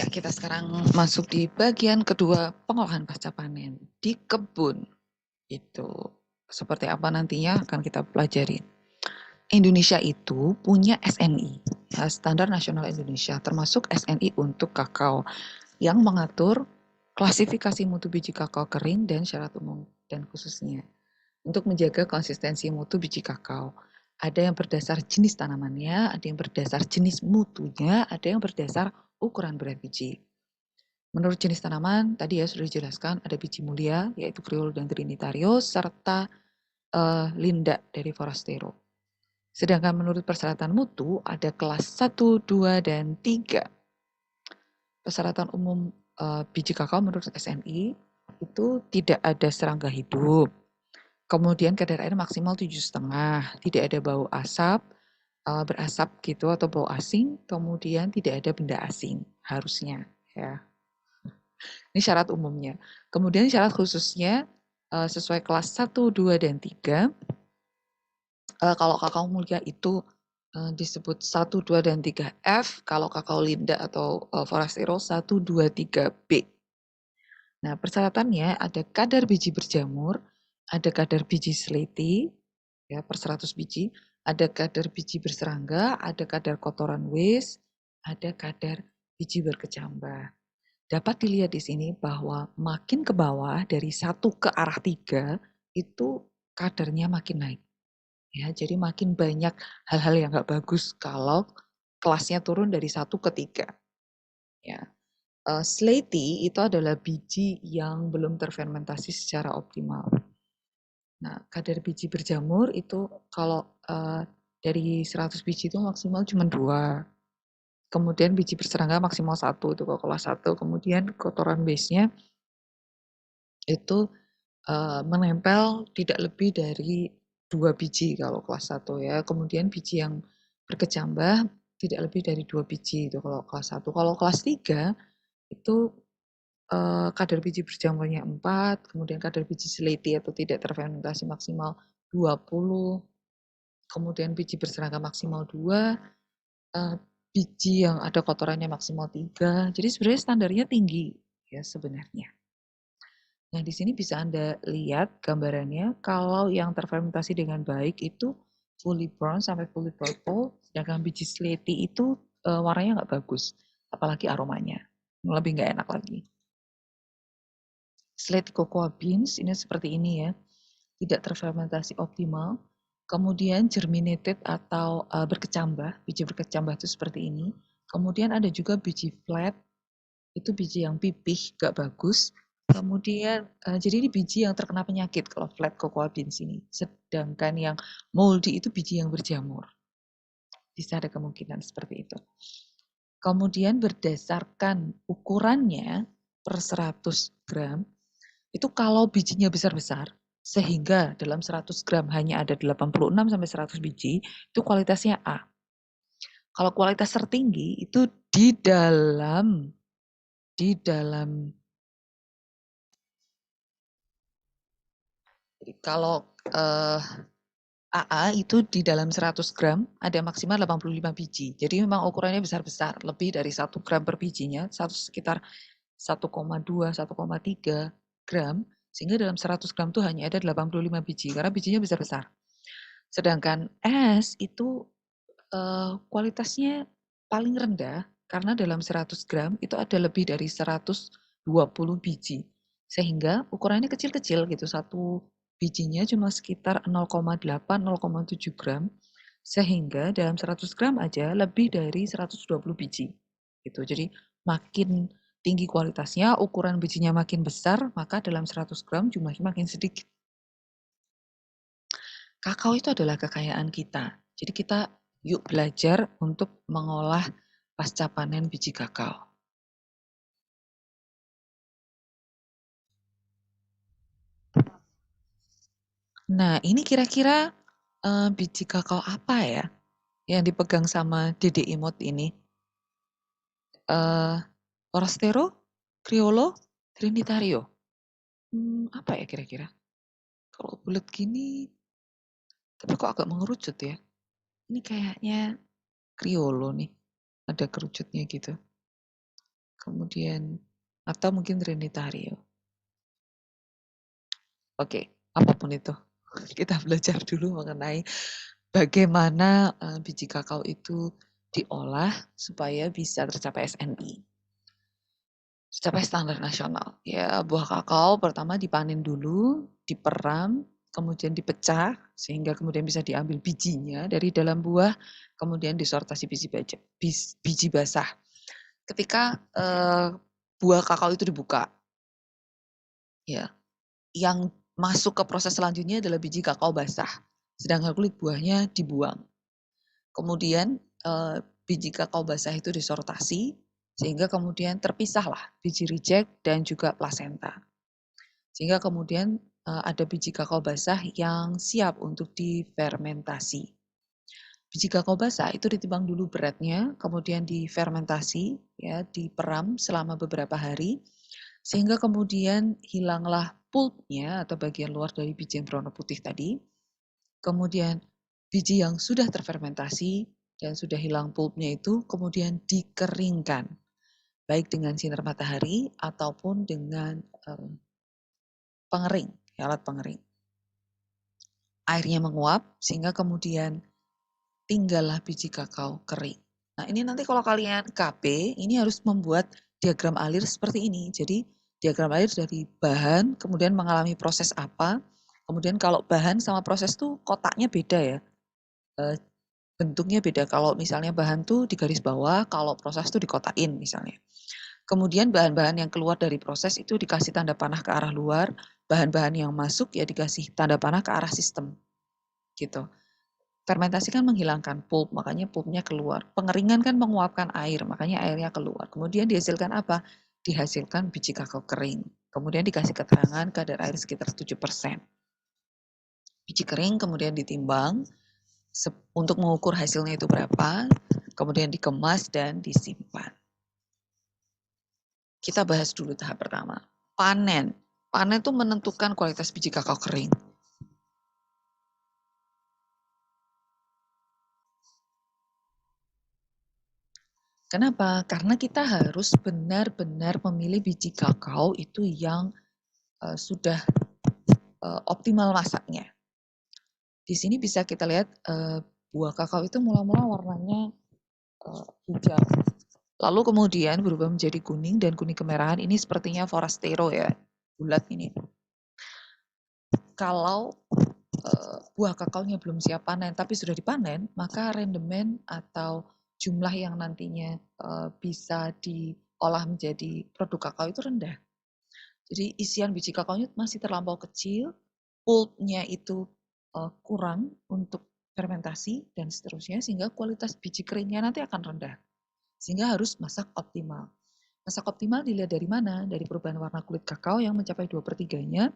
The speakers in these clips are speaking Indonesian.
kita sekarang masuk di bagian kedua pengolahan pasca panen di kebun. Itu seperti apa nantinya akan kita pelajari. Indonesia itu punya SNI, ya, Standar Nasional Indonesia, termasuk SNI untuk kakao yang mengatur klasifikasi mutu biji kakao kering dan syarat umum dan khususnya untuk menjaga konsistensi mutu biji kakao. Ada yang berdasar jenis tanamannya, ada yang berdasar jenis mutunya, ada yang berdasar ukuran berat biji. Menurut jenis tanaman, tadi ya sudah dijelaskan ada biji mulia, yaitu Criollo dan Trinitario, serta Linda dari Forastero. Sedangkan menurut persyaratan mutu, ada kelas 1, 2, dan 3. Persyaratan umum biji kakao menurut SNI itu tidak ada serangga hidup. Kemudian kadar air maksimal 7,5, tidak ada bau asap, berasap gitu atau bau asing, kemudian tidak ada benda asing harusnya ya. Ini syarat umumnya. Kemudian syarat khususnya sesuai kelas 1, 2, dan 3. Kalau kakao mulia itu disebut 1, 2, dan 3F. Kalau kakao Linda atau Forastero 1, 2, 3B. Nah, persyaratannya ada kadar biji berjamur, ada kadar biji seliti, ya per 100 biji, ada kadar biji berserangga, ada kadar kotoran waste, ada kadar biji berkecambah. Dapat dilihat di sini bahwa makin ke bawah dari 1 ke arah 3 itu kadarnya makin naik. Ya, jadi makin banyak hal-hal yang nggak bagus kalau kelasnya turun dari 1 ke 3. Ya. Slaty itu adalah biji yang belum terfermentasi secara optimal. Nah, kadar biji berjamur itu kalau dari 100 biji itu maksimal cuma 2. Kemudian biji berserangga maksimal 1 itu kalau kelas 1. Kemudian kotoran base-nya itu menempel tidak lebih dari 2 biji kalau kelas 1 ya. Kemudian biji yang berkecambah tidak lebih dari 2 biji itu kalau kelas 1. Kalau kelas 3 itu kadar biji berjamurnya 4, kemudian kadar biji seliti atau tidak terfermentasi maksimal 20, kemudian biji berserangga maksimal 2, biji yang ada kotorannya maksimal 3. Jadi sebenarnya standarnya tinggi ya sebenarnya. Nah, di sini bisa Anda lihat gambarannya, kalau yang terfermentasi dengan baik itu fully brown sampai fully purple, sedangkan biji seleti itu warnanya nggak bagus, apalagi aromanya, lebih nggak enak lagi. Slate cocoa beans ini seperti ini ya, tidak terfermentasi optimal. Kemudian germinated atau berkecambah, biji berkecambah itu seperti ini. Kemudian ada juga biji flat, itu biji yang pipih, gak bagus. Kemudian jadi ini biji yang terkena penyakit kalau flat cocoa beans ini. Sedangkan yang moldy itu biji yang berjamur. Bisa ada kemungkinan seperti itu. Kemudian berdasarkan ukurannya per 100 gram, itu kalau bijinya besar-besar, sehingga dalam 100 gram hanya ada 86 sampai 100 biji, itu kualitasnya A. Kalau kualitas tertinggi itu di dalam kalau AA itu di dalam 100 gram ada maksimal 85 biji. Jadi memang ukurannya besar-besar, lebih dari 1 gram per bijinya, sekitar 1,2, 1,3 gram, sehingga dalam 100 gram itu hanya ada 85 biji, karena bijinya besar-besar. Sedangkan es itu kualitasnya paling rendah, karena dalam 100 gram itu ada lebih dari 120 biji. Sehingga ukurannya kecil-kecil gitu, satu bijinya cuma sekitar 0,8, 0,7 gram. Sehingga dalam 100 gram aja lebih dari 120 biji. Gitu. Jadi makin tinggi kualitasnya, ukuran bijinya makin besar, maka dalam 100 gram jumlahnya makin sedikit. Kakao itu adalah kekayaan kita. Jadi kita yuk belajar untuk mengolah pasca panen biji kakao. Nah, ini kira-kira biji kakao apa ya yang dipegang sama Dede Imut ini? Forastero, Criollo, Trinitario. Apa ya kira-kira? Kalau bulat gini, tapi kok agak mengerucut ya? Ini kayaknya Criollo nih, ada kerucutnya gitu. kemudian atau mungkin Trinitario. Oke, apapun itu. Kita belajar dulu mengenai bagaimana biji kakao itu diolah supaya bisa tercapai SNI. Tercapai standar nasional. Ya, buah kakao pertama dipanen dulu, diperam, kemudian dipecah sehingga kemudian bisa diambil bijinya dari dalam buah, kemudian disortasi biji basah. Ketika buah kakao itu dibuka, ya, yang masuk ke proses selanjutnya adalah biji kakao basah, sedangkan kulit buahnya dibuang. Kemudian biji kakao basah itu disortasi sehingga kemudian terpisahlah biji reject dan juga plasenta. Sehingga kemudian ada biji kakao basah yang siap untuk difermentasi. Biji kakao basah itu ditimbang dulu beratnya, kemudian difermentasi, ya, diperam selama beberapa hari, sehingga kemudian hilanglah pulpnya atau bagian luar dari biji yang berwarna putih tadi. Kemudian biji yang sudah terfermentasi dan sudah hilang pulpnya itu kemudian dikeringkan, baik dengan sinar matahari ataupun dengan pengering, alat pengering. Airnya menguap sehingga kemudian tinggallah biji kakao kering. Nah, ini nanti kalau kalian KB, ini harus membuat diagram alir seperti ini. Jadi diagram alir dari bahan, kemudian mengalami proses apa, kemudian kalau bahan sama proses tuh kotaknya beda ya. Bentuknya beda. Kalau misalnya bahan tuh di garis bawah, kalau proses tuh dikotain misalnya. Kemudian bahan-bahan yang keluar dari proses itu dikasih tanda panah ke arah luar, bahan-bahan yang masuk ya dikasih tanda panah ke arah sistem. Gitu. Fermentasi kan menghilangkan pulp, makanya pulpnya keluar. Pengeringan kan menguapkan air, makanya airnya keluar. Kemudian dihasilkan apa? Dihasilkan biji kakao kering. Kemudian dikasih keterangan kadar air sekitar 7%. Biji kering kemudian ditimbang untuk mengukur hasilnya itu berapa, kemudian dikemas dan disimpan. Kita bahas dulu tahap pertama. Panen. Panen itu menentukan kualitas biji kakao kering. Kenapa? Karena kita harus benar-benar memilih biji kakao itu yang sudah optimal masaknya. Di sini bisa kita lihat buah kakao itu mula-mula warnanya hijau. Lalu kemudian berubah menjadi kuning dan kuning kemerahan. Ini sepertinya forastero ya, bulat ini. Kalau buah kakaonya belum siap panen tapi sudah dipanen, maka rendemen atau jumlah yang nantinya bisa diolah menjadi produk kakao itu rendah. Jadi isian biji kakaonya masih terlampau kecil, pulpnya itu kurang untuk fermentasi dan seterusnya, sehingga kualitas biji keringnya nanti akan rendah. Sehingga harus masak optimal. Masak optimal dilihat dari mana? Dari perubahan warna kulit kakao yang mencapai 2/3-nya.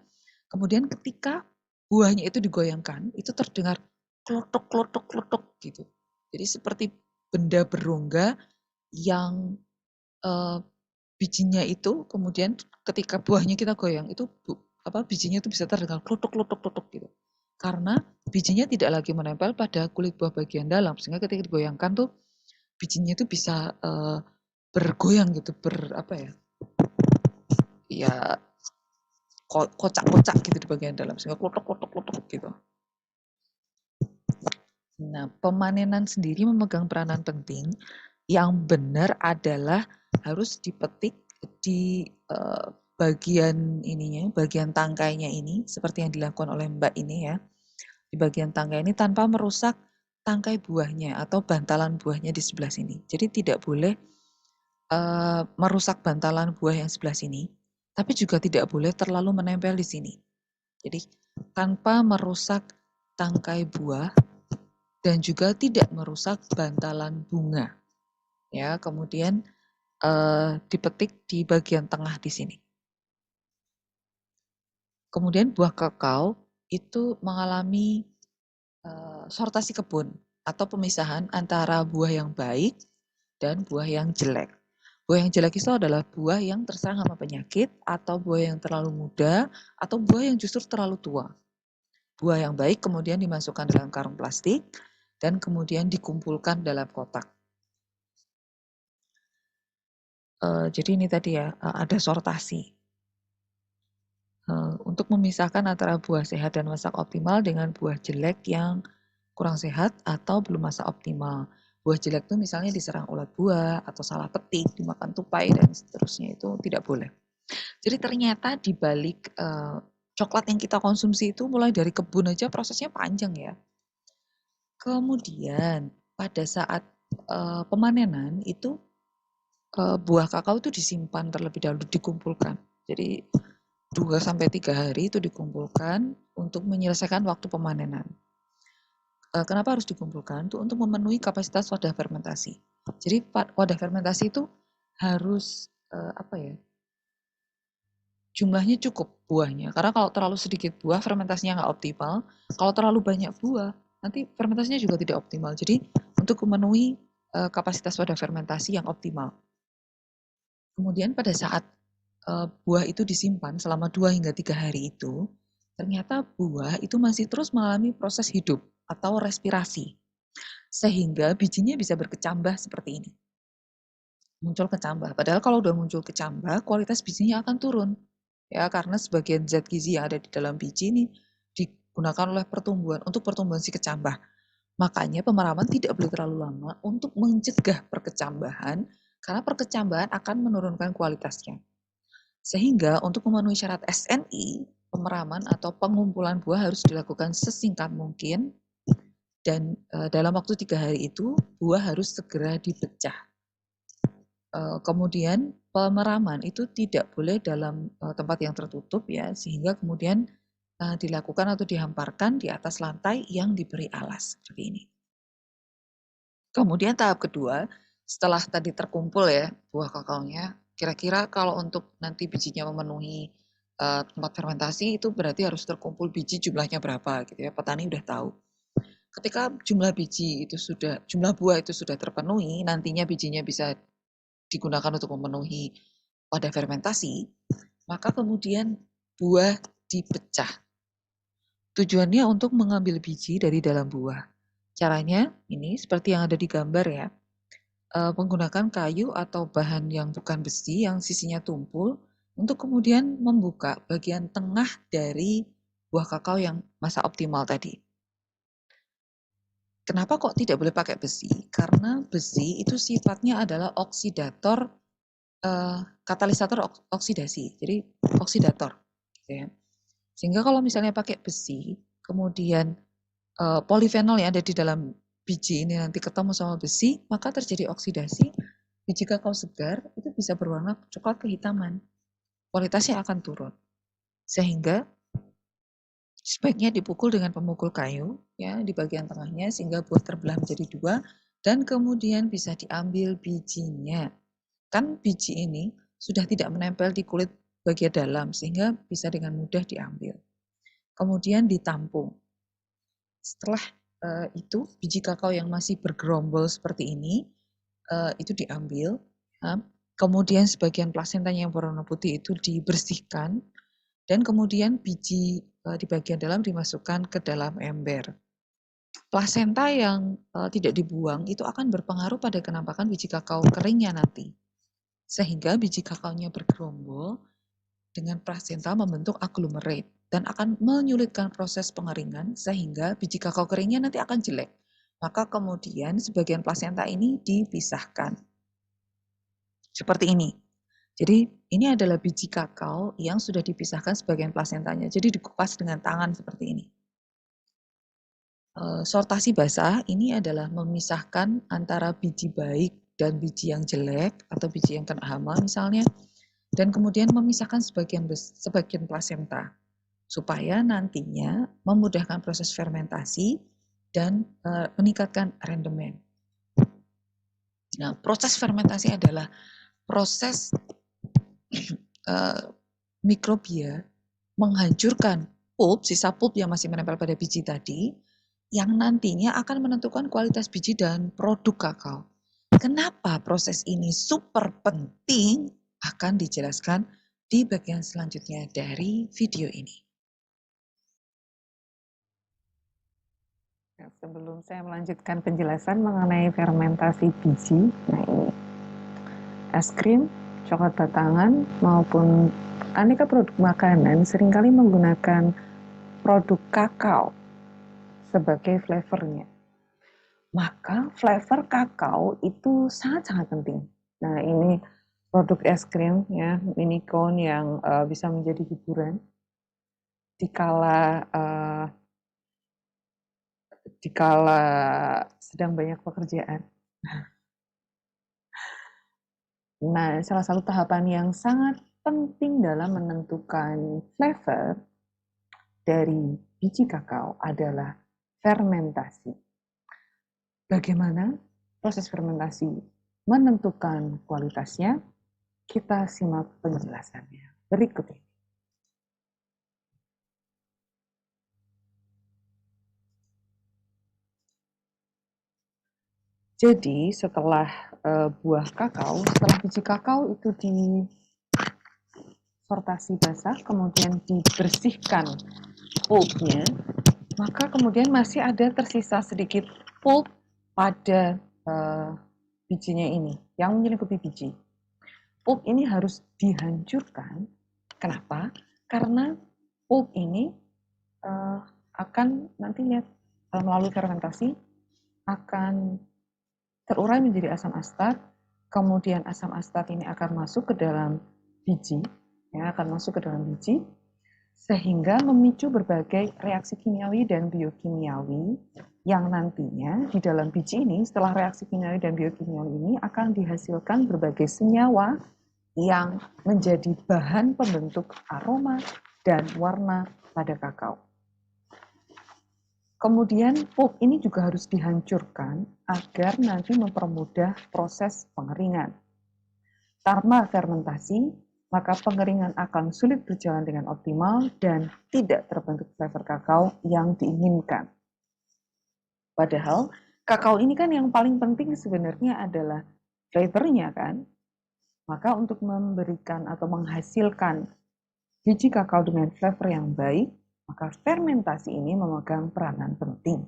Kemudian ketika buahnya itu digoyangkan, itu terdengar klotok-klotok-klotok gitu. Jadi seperti benda berongga yang bijinya itu kemudian ketika buahnya kita goyang itu bijinya itu bisa terdengar klotok-klotok-klotok gitu. Karena bijinya tidak lagi menempel pada kulit buah bagian dalam sehingga ketika digoyangkan tuh bijinya itu bisa bergoyang gitu, ya kocak-kocak gitu di bagian dalam sehingga klotok-klotok-klotok gitu. Nah, pemanenan sendiri memegang peranan penting. Yang benar adalah harus dipetik di bagian ininya, bagian tangkainya ini, seperti yang dilakukan oleh Mbak ini ya. Di bagian tangkai ini tanpa merusak tangkai buahnya atau bantalan buahnya di sebelah sini. Jadi tidak boleh merusak bantalan buah yang sebelah sini, tapi juga tidak boleh terlalu menempel di sini. Jadi tanpa merusak tangkai buah dan juga tidak merusak bantalan bunga. Ya, kemudian dipetik di bagian tengah di sini. Kemudian buah kakao itu mengalami sortasi kebun atau pemisahan antara buah yang baik dan buah yang jelek. Buah yang jelek itu adalah buah yang terserang hama penyakit atau buah yang terlalu muda atau buah yang justru terlalu tua. Buah yang baik kemudian dimasukkan dalam karung plastik dan kemudian dikumpulkan dalam kotak. Jadi ini tadi ya, ada sortasi. Untuk memisahkan antara buah sehat dan masak optimal dengan buah jelek yang kurang sehat atau belum masak optimal. Buah jelek itu misalnya diserang ulat buah atau salah petik, dimakan tupai dan seterusnya, itu tidak boleh. Jadi ternyata di balik coklat yang kita konsumsi itu mulai dari kebun aja prosesnya panjang ya. Kemudian pada saat pemanenan itu buah kakao itu disimpan terlebih dahulu, dikumpulkan. Jadi 2 sampai 3 hari itu dikumpulkan untuk menyelesaikan waktu pemanenan. Kenapa harus dikumpulkan? Itu untuk memenuhi kapasitas wadah fermentasi. Jadi wadah fermentasi itu harus apa ya? Jumlahnya cukup buahnya. Karena kalau terlalu sedikit buah fermentasinya nggak optimal. Kalau terlalu banyak buah nanti fermentasinya juga tidak optimal. Jadi untuk memenuhi kapasitas wadah fermentasi yang optimal. Kemudian pada saat buah itu disimpan selama 2 hingga 3 hari itu, ternyata buah itu masih terus mengalami proses hidup atau respirasi. Sehingga bijinya bisa berkecambah seperti ini. Muncul kecambah. Padahal kalau udah muncul kecambah, kualitas bijinya akan turun. Ya, karena sebagian zat gizi yang ada di dalam biji ini digunakan oleh untuk pertumbuhan si kecambah. Makanya pemeraman tidak boleh terlalu lama untuk mencegah perkecambahan, karena perkecambahan akan menurunkan kualitasnya. Sehingga untuk memenuhi syarat SNI, pemeraman atau pengumpulan buah harus dilakukan sesingkat mungkin dan dalam waktu 3 hari itu buah harus segera dipecah. Kemudian pemeraman itu tidak boleh dalam tempat yang tertutup ya, sehingga kemudian dilakukan atau dihamparkan di atas lantai yang diberi alas seperti ini. Kemudian tahap kedua, setelah tadi terkumpul ya buah kakaonya, kira-kira kalau untuk nanti bijinya memenuhi tempat fermentasi itu berarti harus terkumpul biji jumlahnya berapa gitu ya. Petani udah tahu. Ketika jumlah buah itu sudah terpenuhi, nantinya bijinya bisa digunakan untuk memenuhi wadah fermentasi, maka kemudian buah dipecah. Tujuannya untuk mengambil biji dari dalam buah. Caranya ini seperti yang ada di gambar ya. Menggunakan kayu atau bahan yang bukan besi yang sisinya tumpul untuk kemudian membuka bagian tengah dari buah kakao yang masa optimal tadi. Kenapa kok tidak boleh pakai besi? Karena besi itu sifatnya adalah oksidator, katalisator oksidasi, jadi oksidator. Gitu ya. Sehingga kalau misalnya pakai besi, kemudian polifenol yang ada di dalam biji ini nanti ketemu sama besi, maka terjadi oksidasi. Biji kakao segar itu bisa berwarna coklat kehitaman. Kualitasnya akan turun. Sehingga sebaiknya dipukul dengan pemukul kayu ya di bagian tengahnya sehingga buah terbelah menjadi 2 dan kemudian bisa diambil bijinya. Kan biji ini sudah tidak menempel di kulit bagian dalam sehingga bisa dengan mudah diambil. Kemudian ditampung. Setelah itu biji kakao yang masih bergerombol seperti ini itu diambil. Ya. Kemudian sebagian plasentanya yang berwarna putih itu dibersihkan dan kemudian biji di bagian dalam dimasukkan ke dalam ember. Plasenta yang tidak dibuang itu akan berpengaruh pada kenampakan biji kakao keringnya nanti. Sehingga biji kakaonya bergerombol dengan plasenta membentuk aglomerate dan akan menyulitkan proses pengeringan sehingga biji kakao keringnya nanti akan jelek. Maka kemudian sebagian plasenta ini dipisahkan. Seperti ini. Jadi ini adalah biji kakao yang sudah dipisahkan sebagian plasentanya. Jadi dikupas dengan tangan seperti ini. Sortasi basah ini adalah memisahkan antara biji baik dan biji yang jelek atau biji yang kena hama misalnya, dan kemudian memisahkan sebagian plasenta supaya nantinya memudahkan proses fermentasi dan meningkatkan rendemen. Nah, proses fermentasi adalah proses mikrobia menghancurkan sisa pulp yang masih menempel pada biji tadi, yang nantinya akan menentukan kualitas biji dan produk kakao. Kenapa proses ini super penting akan dijelaskan di bagian selanjutnya dari video ini. Sebelum saya melanjutkan penjelasan mengenai fermentasi biji, nah ini es krim coklat batangan maupun aneka produk makanan seringkali menggunakan produk kakao sebagai flavornya. Maka flavor kakao itu sangat-sangat penting. Nah, ini produk es krim ya, mini cone yang bisa menjadi hiburan dikala dikala sedang banyak pekerjaan. Nah, salah satu tahapan yang sangat penting dalam menentukan flavor dari biji kakao adalah fermentasi. Bagaimana proses fermentasi menentukan kualitasnya? Kita simak penjelasannya berikut ini. Jadi setelah buah kakao, setelah biji kakao itu disortasi basah, kemudian dibersihkan pulpnya, maka kemudian masih ada tersisa sedikit pulp pada bijinya ini, yang menyelingkupi biji. Pulp ini harus dihancurkan. Kenapa? Karena pulp ini akan nantinya melalui fermentasi akan terurai menjadi asam astat, kemudian asam astat ini akan masuk ke dalam biji, ya, akan masuk ke dalam biji, sehingga memicu berbagai reaksi kimiawi dan biokimiawi yang nantinya di dalam biji ini, setelah reaksi kimiawi dan biokimiawi ini akan dihasilkan berbagai senyawa yang menjadi bahan pembentuk aroma dan warna pada kakao. Kemudian pulp ini juga harus dihancurkan agar nanti mempermudah proses pengeringan. Karena fermentasi, maka pengeringan akan sulit berjalan dengan optimal dan tidak terbentuk flavor kakao yang diinginkan. Padahal kakao ini kan yang paling penting sebenarnya adalah flavornya kan. Maka untuk memberikan atau menghasilkan biji kakao dengan flavor yang baik, maka fermentasi ini memegang peranan penting.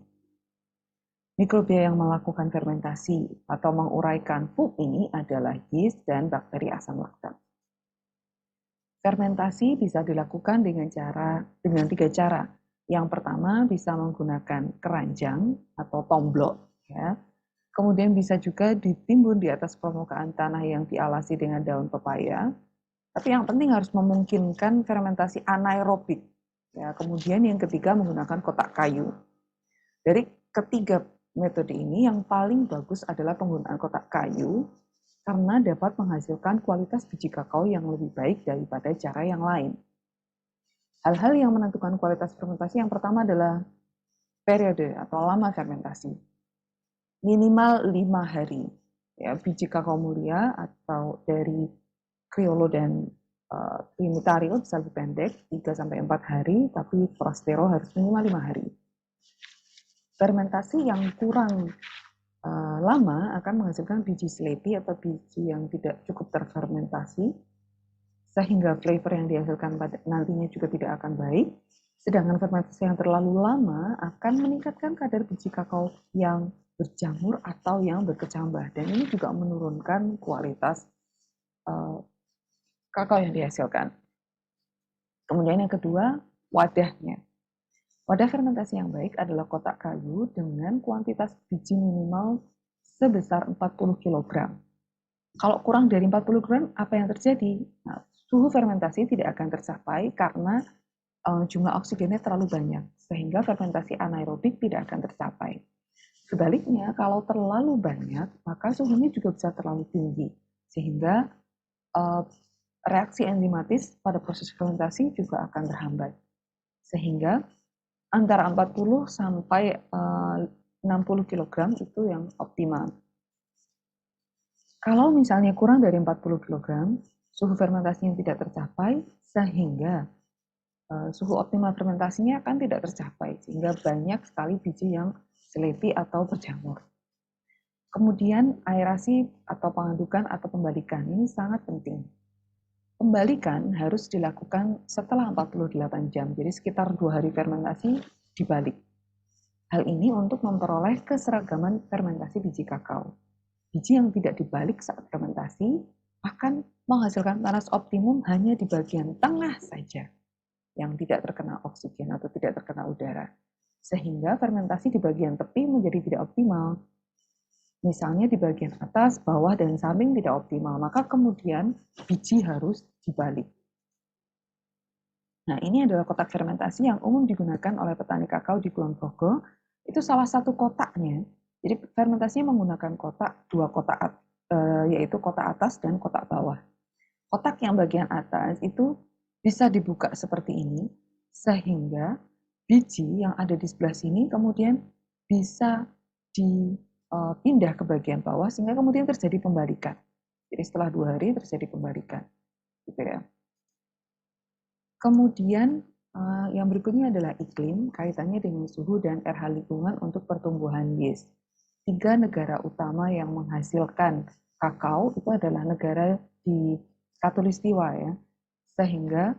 Mikrobia yang melakukan fermentasi atau menguraikan pulp ini adalah yeast dan bakteri asam laktat. Fermentasi bisa dilakukan dengan tiga cara. Yang pertama bisa menggunakan keranjang atau tomblok, ya. Kemudian bisa juga ditimbun di atas permukaan tanah yang dialasi dengan daun pepaya. Tapi yang penting harus memungkinkan fermentasi anaerobik. Ya, kemudian yang ketiga menggunakan kotak kayu. Dari ketiga metode ini yang paling bagus adalah penggunaan kotak kayu karena dapat menghasilkan kualitas biji kakao yang lebih baik daripada cara yang lain. Hal-hal yang menentukan kualitas fermentasi yang pertama adalah periode atau lama fermentasi. Minimal 5 hari. Ya, biji kakao mulia atau dari Criollo dan Trinitario bisa lebih pendek, 3-4 hari, tapi Forastero harus minimal 5 hari. Fermentasi yang kurang lama akan menghasilkan biji sleepy atau biji yang tidak cukup terfermentasi, sehingga flavor yang dihasilkan nantinya juga tidak akan baik. Sedangkan fermentasi yang terlalu lama akan meningkatkan kadar biji kakao yang berjamur atau yang berkecambah, dan ini juga menurunkan kualitas kakao yang dihasilkan. Kemudian yang kedua, wadahnya. Wadah fermentasi yang baik adalah kotak kayu dengan kuantitas biji minimal sebesar 40 kg. Kalau kurang dari 40 gram, apa yang terjadi? Nah, suhu fermentasi tidak akan tercapai karena jumlah oksigennya terlalu banyak, sehingga fermentasi anaerobik tidak akan tercapai. Sebaliknya, kalau terlalu banyak, maka suhunya juga bisa terlalu tinggi, sehingga reaksi enzimatis pada proses fermentasi juga akan terhambat. Sehingga antara 40 sampai 60 kg itu yang optimal. Kalau misalnya kurang dari 40 kg, suhu fermentasinya tidak tercapai, sehingga suhu optimal fermentasinya akan tidak tercapai, sehingga banyak sekali biji yang sleepy atau berjamur. Kemudian aerasi atau pengadukan atau pembalikan ini sangat penting. Pembalikan harus dilakukan setelah 48 jam, jadi sekitar 2 hari fermentasi dibalik. Hal ini untuk memperoleh keseragaman fermentasi biji kakao. Biji yang tidak dibalik saat fermentasi akan menghasilkan panas optimum hanya di bagian tengah saja yang tidak terkena oksigen atau tidak terkena udara. Sehingga fermentasi di bagian tepi menjadi tidak optimal. Misalnya di bagian atas, bawah, dan samping tidak optimal, maka kemudian biji harus dibalik. Nah, ini adalah kotak fermentasi yang umum digunakan oleh petani kakao di Kulon Progo. Itu salah satu kotaknya. Jadi fermentasinya menggunakan kotak, dua kotak, yaitu kotak atas dan kotak bawah. Kotak yang bagian atas itu bisa dibuka seperti ini, sehingga biji yang ada di sebelah sini kemudian bisa dipindah ke bagian bawah, sehingga kemudian terjadi pembalikan. Jadi setelah 2 hari terjadi pembalikan. Gitu ya. Kemudian yang berikutnya adalah iklim, kaitannya dengan suhu dan pH lingkungan untuk pertumbuhan yeast. 3 negara utama yang menghasilkan kakao itu adalah negara di Khatulistiwa ya, sehingga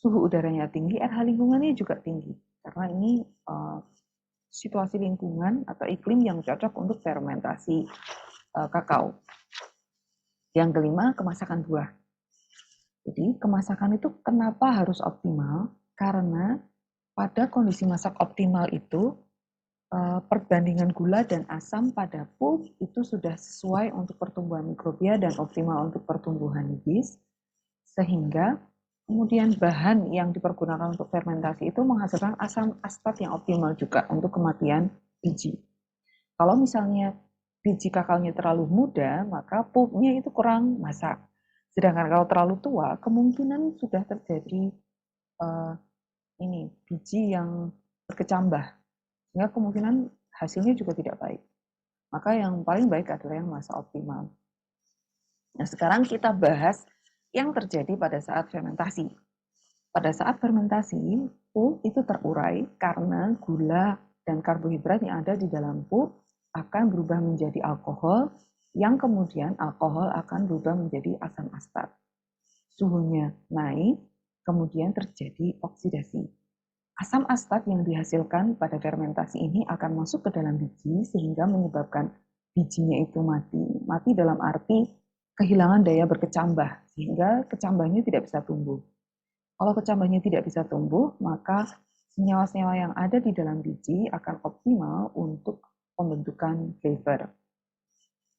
suhu udaranya tinggi, pH lingkungannya juga tinggi. Karena ini situasi lingkungan atau iklim yang cocok untuk fermentasi kakao. Yang kelima, kemasakan buah. Jadi kemasakan itu kenapa harus optimal? Karena pada kondisi masak optimal itu perbandingan gula dan asam pada pulp itu sudah sesuai untuk pertumbuhan mikrobia dan optimal untuk pertumbuhan yeast, sehingga kemudian bahan yang dipergunakan untuk fermentasi itu menghasilkan asam astat yang optimal juga untuk kematian biji. Kalau misalnya biji kakaonya terlalu muda, maka pulpnya itu kurang masak. Sedangkan kalau terlalu tua, kemungkinan sudah terjadi biji yang berkecambah, sehingga kemungkinan hasilnya juga tidak baik. Maka yang paling baik adalah yang masa optimal. Nah, sekarang kita bahas yang terjadi pada saat fermentasi. Pada saat fermentasi, pulp itu terurai karena gula dan karbohidrat yang ada di dalam pulp akan berubah menjadi alkohol, yang kemudian alkohol akan berubah menjadi asam astat. Suhunya naik, kemudian terjadi oksidasi. Asam astat yang dihasilkan pada fermentasi ini akan masuk ke dalam biji sehingga menyebabkan bijinya itu mati. Mati dalam arti kehilangan daya berkecambah, sehingga kecambahnya tidak bisa tumbuh. Kalau kecambahnya tidak bisa tumbuh, maka senyawa-senyawa yang ada di dalam biji akan optimal untuk pembentukan flavor.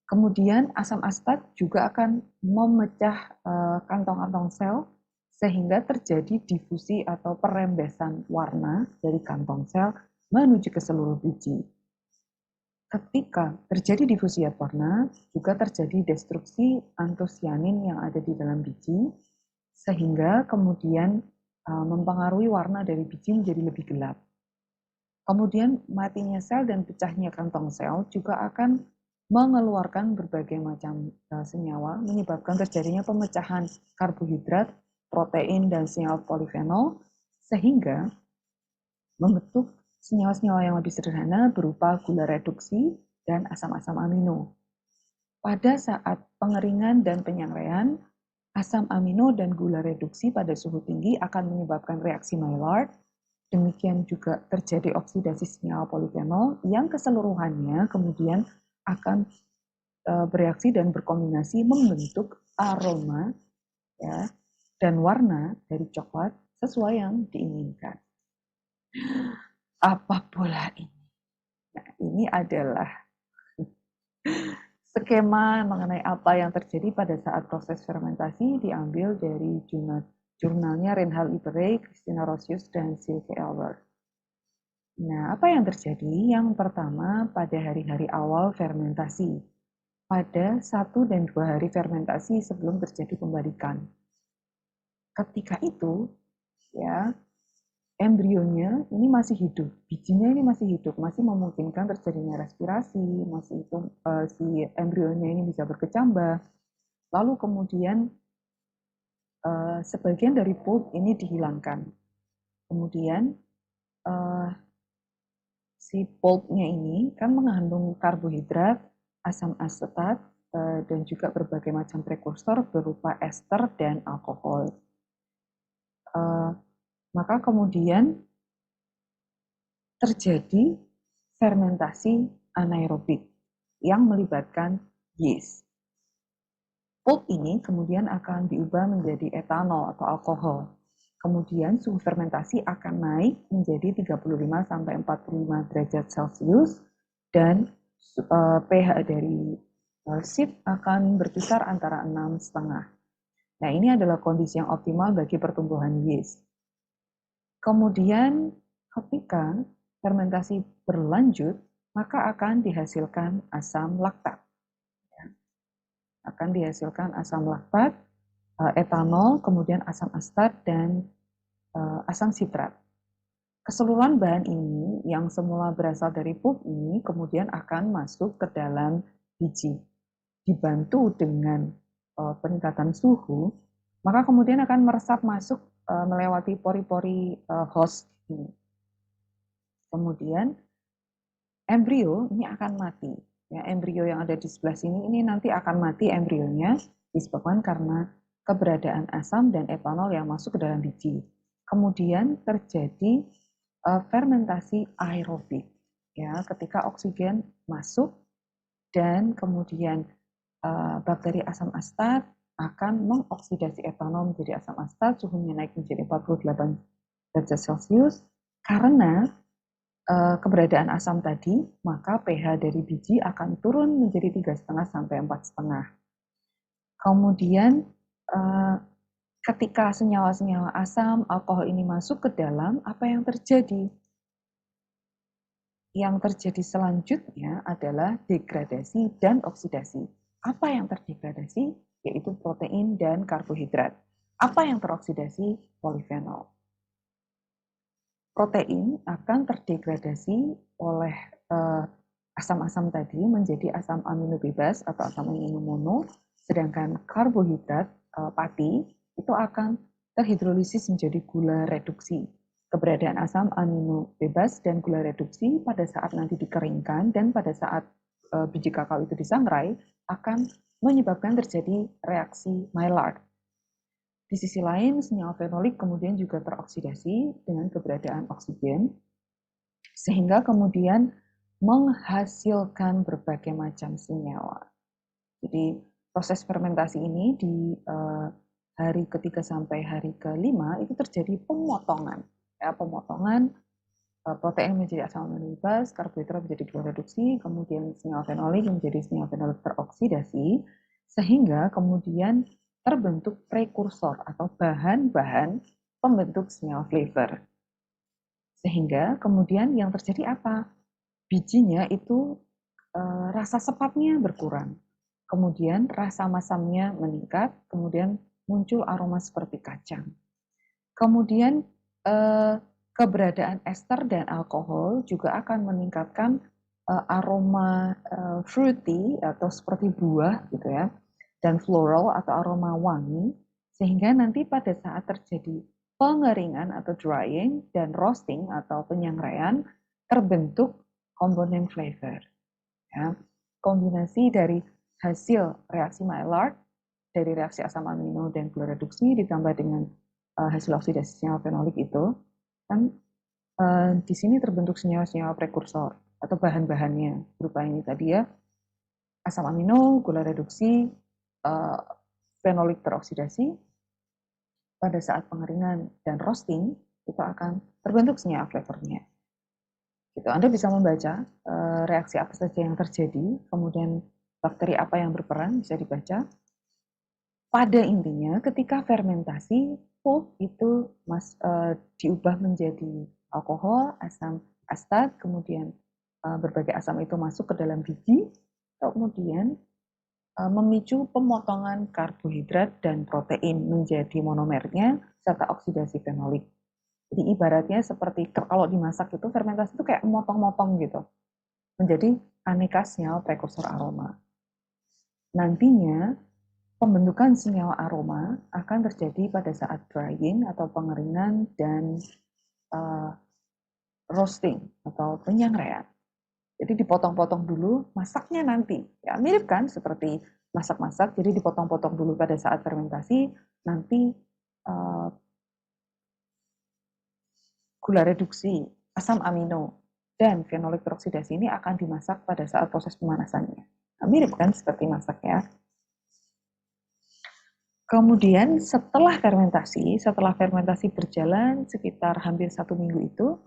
Kemudian asam astat juga akan memecah kantong-kantong sel sehingga terjadi difusi atau perembesan warna dari kantong sel menuju ke seluruh biji. Ketika terjadi difusi warna, juga terjadi destruksi antosianin yang ada di dalam biji, sehingga kemudian mempengaruhi warna dari biji menjadi lebih gelap. Kemudian matinya sel dan pecahnya kantong sel juga akan mengeluarkan berbagai macam senyawa, menyebabkan terjadinya pemecahan karbohidrat, protein, dan senyawa polifenol, sehingga membentuk senyawa-senyawa yang lebih sederhana berupa gula reduksi dan asam-asam amino. Pada saat pengeringan dan penyangrean, asam amino dan gula reduksi pada suhu tinggi akan menyebabkan reaksi Maillard. Demikian juga terjadi oksidasi senyawa polifenol yang keseluruhannya kemudian akan bereaksi dan berkombinasi membentuk aroma ya, dan warna dari coklat sesuai yang diinginkan. Apa pula ini? Nah, ini adalah skema mengenai apa yang terjadi pada saat proses fermentasi diambil dari jurnalnya Reinhard Iberey, Christina Rosius, dan Silke Elber. Nah, apa yang terjadi? Yang pertama, pada hari-hari awal fermentasi. Pada 1 dan 2 hari fermentasi sebelum terjadi pembalikan. Ketika itu, ya, embrionya ini masih hidup, bijinya ini masih hidup, masih memungkinkan terjadinya respirasi, masih itu si embrionya ini bisa berkecambah. Lalu kemudian sebagian dari pulp ini dihilangkan. Kemudian si pulpnya ini kan mengandung karbohidrat, asam asetat, dan juga berbagai macam prekursor berupa ester dan alkohol. Maka kemudian terjadi fermentasi anaerobik yang melibatkan yeast. Pulp ini kemudian akan diubah menjadi etanol atau alkohol. Kemudian suhu fermentasi akan naik menjadi 35 sampai 45 derajat Celcius dan pH dari sip akan berkisar antara 6,5. Nah, ini adalah kondisi yang optimal bagi pertumbuhan yeast. Kemudian ketika fermentasi berlanjut, maka akan dihasilkan asam laktat. Akan dihasilkan asam laktat, etanol, kemudian asam astat, dan asam sitrat. Keseluruhan bahan ini yang semula berasal dari pulp ini kemudian akan masuk ke dalam biji. Dibantu dengan peningkatan suhu, maka kemudian akan meresap masuk melewati pori-pori host ini. Kemudian embrio ini akan mati. Ya, embrio yang ada di sebelah sini ini nanti akan mati embrionya disebabkan karena keberadaan asam dan etanol yang masuk ke dalam biji. Kemudian terjadi fermentasi aerobik. Ya, ketika oksigen masuk dan kemudian bakteri asam astat akan mengoksidasi etanol menjadi asam astat, suhunya naik menjadi 48 derajat Celcius. Karena keberadaan asam tadi, maka pH dari biji akan turun menjadi 3,5 sampai 4,5. Kemudian ketika senyawa-senyawa asam, alkohol ini masuk ke dalam, apa yang terjadi? Yang terjadi selanjutnya adalah degradasi dan oksidasi. Apa yang terdegradasi? Yaitu protein dan karbohidrat. Apa yang teroksidasi? Polifenol. Protein akan terdegradasi oleh asam-asam tadi menjadi asam amino bebas atau asam amino mono, sedangkan karbohidrat pati itu akan terhidrolisis menjadi gula reduksi. Keberadaan asam amino bebas dan gula reduksi pada saat nanti dikeringkan dan pada saat biji kakao itu disangrai akan menyebabkan terjadi reaksi Maillard. Di sisi lain, senyawa fenolik kemudian juga teroksidasi dengan keberadaan oksigen, sehingga kemudian menghasilkan berbagai macam senyawa. Jadi proses fermentasi ini di hari ketiga sampai hari kelima itu terjadi pemotongan. Ya, pemotongan protein menjadi asam amino bebas, karbohidrat menjadi gula reduksi, kemudian senyawa fenolik menjadi senyawa fenolik teroksidasi, sehingga kemudian terbentuk prekursor atau bahan-bahan pembentuk senyawa flavor. Sehingga kemudian yang terjadi apa? Bijinya itu rasa sepatnya berkurang. Kemudian rasa masamnya meningkat, kemudian muncul aroma seperti kacang. Kemudian keberadaan ester dan alkohol juga akan meningkatkan aroma fruity atau seperti buah gitu ya, dan floral atau aroma wangi, sehingga nanti pada saat terjadi pengeringan atau drying dan roasting atau penyangrai terbentuk komponen flavor. Ya. Kombinasi dari hasil reaksi Maillard dari reaksi asam amino dan gula reduksi ditambah dengan hasil oksidasi senyawa fenolik itu kan di sini terbentuk senyawa-senyawa prekursor atau bahan-bahannya berupa ini tadi ya, asam amino, gula reduksi, fenolik teroksidasi. Pada saat pengeringan dan roasting itu akan terbentuk senyawa flavornya. Gitu. Anda bisa membaca reaksi apa saja yang terjadi, kemudian bakteri apa yang berperan bisa dibaca. Pada intinya, ketika fermentasi, pulp itu diubah menjadi alkohol, asam astat, kemudian berbagai asam itu masuk ke dalam biji, kemudian memicu pemotongan karbohidrat dan protein menjadi monomernya, serta oksidasi fenolik. Jadi ibaratnya seperti kalau dimasak itu, fermentasi itu kayak motong-motong gitu, menjadi aneka senyawa prekursor aroma. Nantinya, pembentukan senyawa aroma akan terjadi pada saat drying atau pengeringan dan roasting atau penyangrai. Jadi dipotong-potong dulu, masaknya nanti. Ya, mirip kan seperti masak-masak, jadi dipotong-potong dulu pada saat fermentasi, nanti gula reduksi, asam amino, dan fenolik teroksidasi ini akan dimasak pada saat proses pemanasannya. Nah, mirip kan seperti masak ya. Kemudian setelah fermentasi berjalan sekitar hampir 1 minggu itu,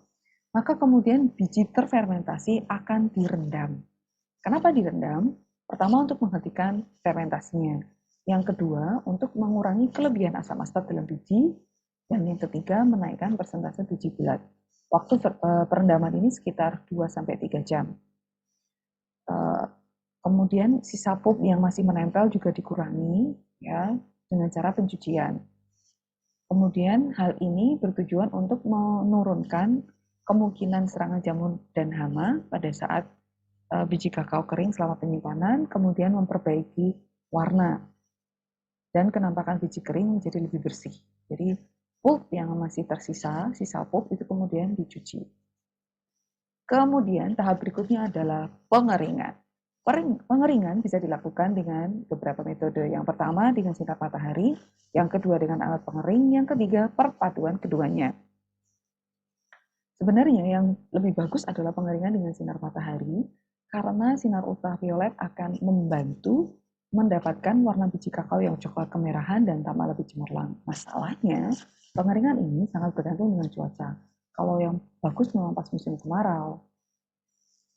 maka kemudian biji terfermentasi akan direndam. Kenapa direndam? Pertama untuk menghentikan fermentasinya. Yang kedua untuk mengurangi kelebihan asam astat dalam biji. Dan yang ketiga menaikkan persentase biji bulat. Waktu perendaman ini sekitar 2-3 jam. Kemudian sisa pup yang masih menempel juga dikurangi ya dengan cara pencucian. Kemudian hal ini bertujuan untuk menurunkan kemungkinan serangan jamur dan hama pada saat biji kakao kering selama penyimpanan, kemudian memperbaiki warna dan kenampakan biji kering menjadi lebih bersih. Jadi pulp yang masih tersisa, sisa pulp itu kemudian dicuci. Kemudian tahap berikutnya adalah pengeringan. Pengeringan bisa dilakukan dengan beberapa metode. Yang pertama dengan sinar matahari, yang kedua dengan alat pengering, yang ketiga perpaduan keduanya. Sebenarnya yang lebih bagus adalah pengeringan dengan sinar matahari karena sinar ultraviolet akan membantu mendapatkan warna biji kakao yang coklat kemerahan dan tampak lebih cemerlang. Masalahnya, pengeringan ini sangat bergantung dengan cuaca. Kalau yang bagus memang pas musim kemarau.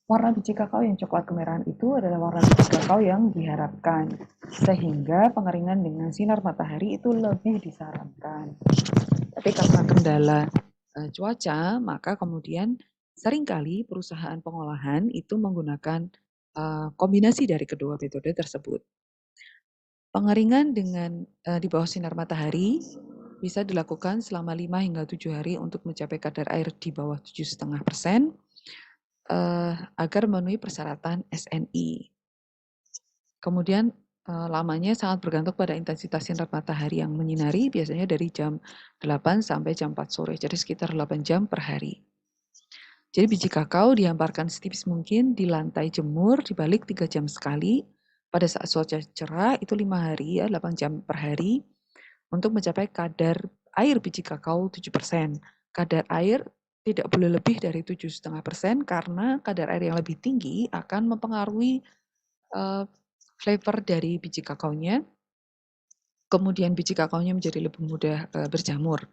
Warna biji kakao yang coklat kemerahan itu adalah warna biji kakao yang diharapkan, sehingga pengeringan dengan sinar matahari itu lebih disarankan. Tapi karena kendala cuaca, maka kemudian seringkali perusahaan pengolahan itu menggunakan kombinasi dari kedua metode tersebut. Pengeringan dengan di bawah sinar matahari bisa dilakukan selama 5 hingga 7 hari untuk mencapai kadar air di bawah 7,5%. Agar memenuhi persyaratan SNI. Kemudian lamanya sangat bergantung pada intensitas sinar matahari yang menyinari, biasanya dari jam 8 sampai jam 4 sore, jadi sekitar 8 jam per hari. Jadi biji kakao dihamparkan setipis mungkin di lantai jemur, dibalik 3 jam sekali. Pada saat cuaca cerah itu 5 hari ya, 8 jam per hari, untuk mencapai kadar air biji kakao 7%. Kadar air tidak boleh lebih dari 7,5% karena kadar air yang lebih tinggi akan mempengaruhi flavor dari biji kakaonya. Kemudian biji kakaonya menjadi lebih mudah berjamur.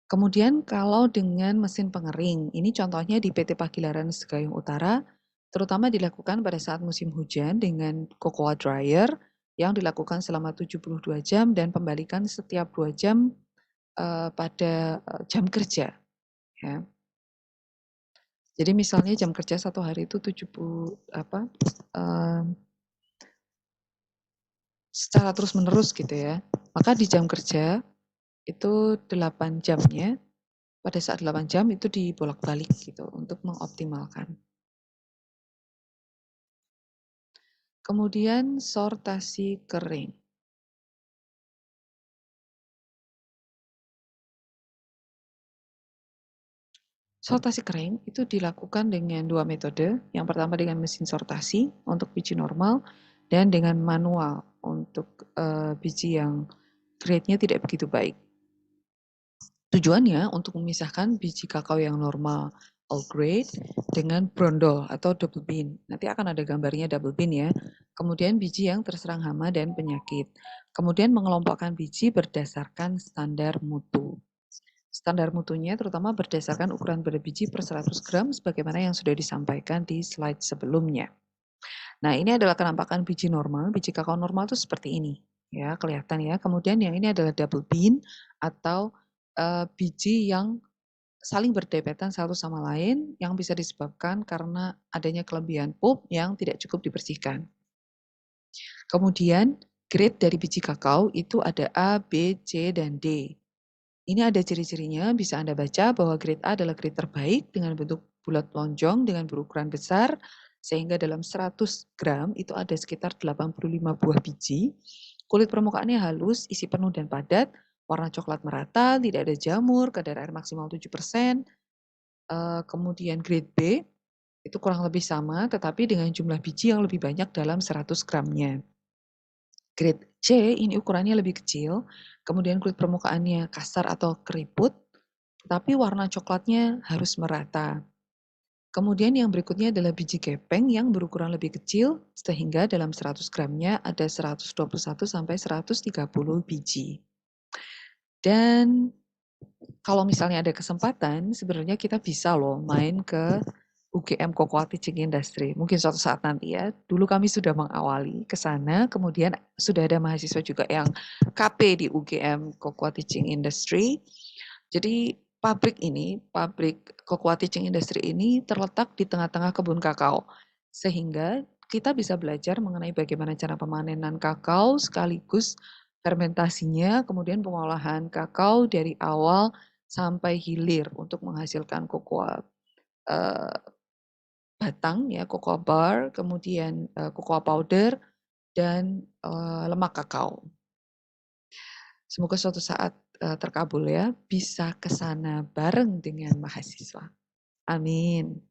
Kemudian kalau dengan mesin pengering, ini contohnya di PT Pagilaran Segayung Utara, terutama dilakukan pada saat musim hujan dengan cocoa dryer yang dilakukan selama 72 jam dan pembalikan setiap 2 jam pada jam kerja. Ya. Jadi misalnya jam kerja 1 hari itu 70 secara terus menerus gitu ya. Maka di jam kerja itu 8 jamnya, pada saat 8 jam itu dibolak-balik gitu untuk mengoptimalkan. Kemudian sortasi kering. Sortasi kering itu dilakukan dengan 2 metode. Yang pertama dengan mesin sortasi untuk biji normal dan dengan manual untuk biji yang grade-nya tidak begitu baik. Tujuannya untuk memisahkan biji kakao yang normal all grade dengan brondol atau double bean. Nanti akan ada gambarnya double bean ya. Kemudian biji yang terserang hama dan penyakit. Kemudian mengelompokkan biji berdasarkan standar mutu. Standar mutunya terutama berdasarkan ukuran berat biji per 100 gram sebagaimana yang sudah disampaikan di slide sebelumnya. Nah, ini adalah kenampakan biji normal. Biji kakao normal itu seperti ini. Ya, kelihatan ya. Kemudian yang ini adalah double bean atau biji yang saling berdempetan satu sama lain yang bisa disebabkan karena adanya kelebihan pulp yang tidak cukup dibersihkan. Kemudian grade dari biji kakao itu ada A, B, C, dan D. Ini ada ciri-cirinya, bisa Anda baca bahwa grade A adalah grade terbaik dengan bentuk bulat lonjong dengan berukuran besar, sehingga dalam 100 gram itu ada sekitar 85 buah biji. Kulit permukaannya halus, isi penuh dan padat, warna coklat merata, tidak ada jamur, kadar air maksimal 7%. Kemudian grade B itu kurang lebih sama, tetapi dengan jumlah biji yang lebih banyak dalam 100 gramnya. Grade C ini ukurannya lebih kecil, kemudian kulit permukaannya kasar atau keriput, tetapi warna coklatnya harus merata. Kemudian yang berikutnya adalah biji gepeng yang berukuran lebih kecil sehingga dalam 100 gramnya ada 121 sampai 130 biji. Dan kalau misalnya ada kesempatan, sebenarnya kita bisa loh main ke UGM Cocoa Teaching Industry. Mungkin suatu saat nanti ya. Dulu kami sudah mengawali ke sana, kemudian sudah ada mahasiswa juga yang KP di UGM Cocoa Teaching Industry. Jadi pabrik Cocoa Teaching Industry ini terletak di tengah-tengah kebun kakao. Sehingga kita bisa belajar mengenai bagaimana cara pemanenan kakao sekaligus fermentasinya, kemudian pengolahan kakao dari awal sampai hilir untuk menghasilkan kokoa batang ya, cocoa bar, kemudian cocoa powder dan lemak kakao. Semoga suatu saat terkabul ya, bisa ke sana bareng dengan mahasiswa. Amin.